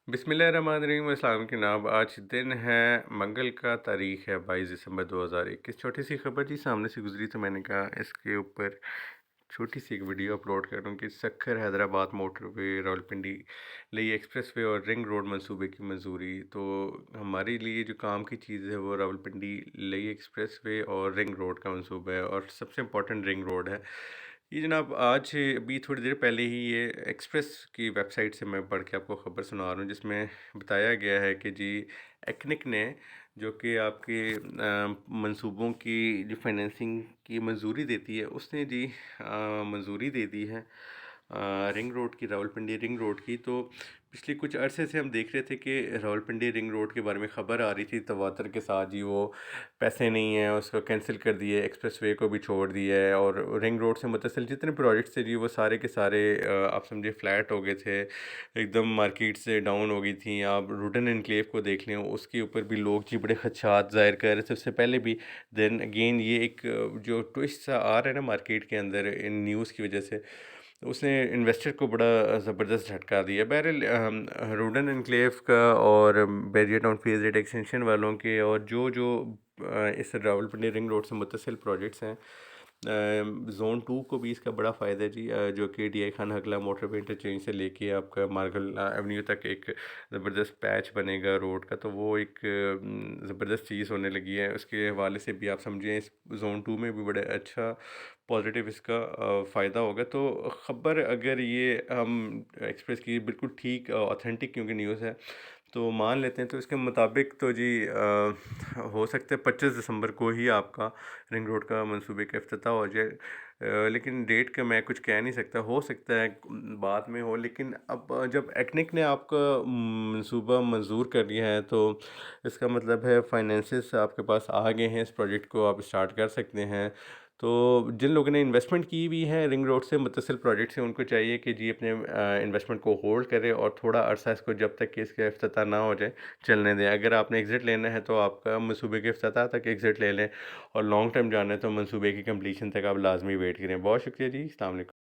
बिस्मिल्लाहिर्रहमानिर्रहीम अस्सलाम की नाम। आज दिन है मंगल का, तारीख़ है 22 दिसंबर 2021। छोटी सी खबर जी सामने से गुजरी तो मैंने कहा इसके ऊपर छोटी सी एक वीडियो अपलोड करूं कि सक्खर हैदराबाद मोटरवे रावलपिंडी लिए एक्सप्रेसवे और रिंग रोड मंसूबे की मंजूरी। तो हमारे लिए जो काम की चीज़ है वो रावलपिंडी लिए एक्सप्रेसवे और रिंग रोड का मंसूबा है, और सबसे इम्पोर्टेंट रिंग रोड है ये जनाब। आज अभी थोड़ी देर पहले ही ये एक्सप्रेस की वेबसाइट से मैं पढ़ के आपको ख़बर सुना रहा हूँ, जिसमें बताया गया है कि जी एक्निक ने, जो कि आपके मंसूबों की जो फाइनेंसिंग की मंजूरी देती है, उसने जी मंजूरी दे दी है रिंग रोड की, रावलपिंडी रिंग रोड की। तो पिछले कुछ अरसे से हम देख रहे थे कि रावलपिंडी रिंग रोड के बारे में ख़बर आ रही थी तवातर के साथ जी, वो पैसे नहीं हैं, उसको कैंसिल कर दिए, एक्सप्रेसवे को भी छोड़ दिया है, और रिंग रोड से मुतसिल जितने प्रोजेक्ट्स थे जी वो सारे के सारे आप समझिए फ़्लैट हो गए थे, एकदम मार्केट से डाउन हो गई थी। आप रूडन एनक्लेव को देख लें, उसके ऊपर भी लोग जी बड़े खदशात ज़ाहिर कर रहे थे उससे पहले भी। देन अगेन ये एक जो ट्विस्ट सा आ रहा है ना मार्केट के अंदर इन न्यूज़ की वजह से, उसने इन्वेस्टर को बड़ा ज़बरदस्त झटका दिया। बहरहाल रूडन एनक्लेव का और बैरियर टाउन फेज़ 8 एक्सटेंशन वालों के, और जो जो इस रावलपिंडी रिंग रोड से मुतसिल प्रोजेक्ट्स हैं, ज़ोन 2 को भी इसका बड़ा फ़ायदा है जी, जो कि D I Khan Hakla motorway interchange से लेके आपका मार्गल एवेन्यू तक एक ज़बरदस्त पैच बनेगा रोड का। तो वो एक ज़बरदस्त चीज़ होने लगी है। उसके हवाले से भी आप समझें इस ज़ोन 2 में भी बड़ा अच्छा पॉजिटिव इसका फ़ायदा होगा। तो ख़बर अगर ये हम एक्सप्रेस की बिल्कुल ठीक ऑथेंटिक क्योंकि न्यूज़ है तो मान लेते हैं, तो इसके मुताबिक तो जी हो सकता है 25 दिसंबर को ही आपका रिंग रोड का मंसूबे का इफ्तिताह हो जाए। लेकिन डेट का मैं कुछ कह नहीं सकता, हो सकता है बाद में हो। लेकिन अब जब एक्निक ने आपका मंसूबा मंजूर कर लिया है तो इसका मतलब है फाइनेंसिस आपके पास आ गए हैं, इस प्रोजेक्ट को आप स्टार्ट कर सकते हैं। तो जिन लोगों ने इन्वेस्टमेंट की हुई है रिंग रोड से मुतसिल प्रोजेक्ट से, उनको चाहिए कि जी अपने इन्वेस्टमेंट को होल्ड करें और थोड़ा अरसा इसको, जब तक कि इसका इफ्तिताह ना हो जाए, चलने दें। अगर आपने एग्ज़िट लेना है तो आपका मंसूबे के इफ्तिताह तक एग्ज़िट ले लें, और लॉन्ग टर्म जाना है तो मंसूबे की कंप्लीशन तक आप लाजमी वेट करें। बहुत शुक्रिया जी, अस्सलाम वालेकुम।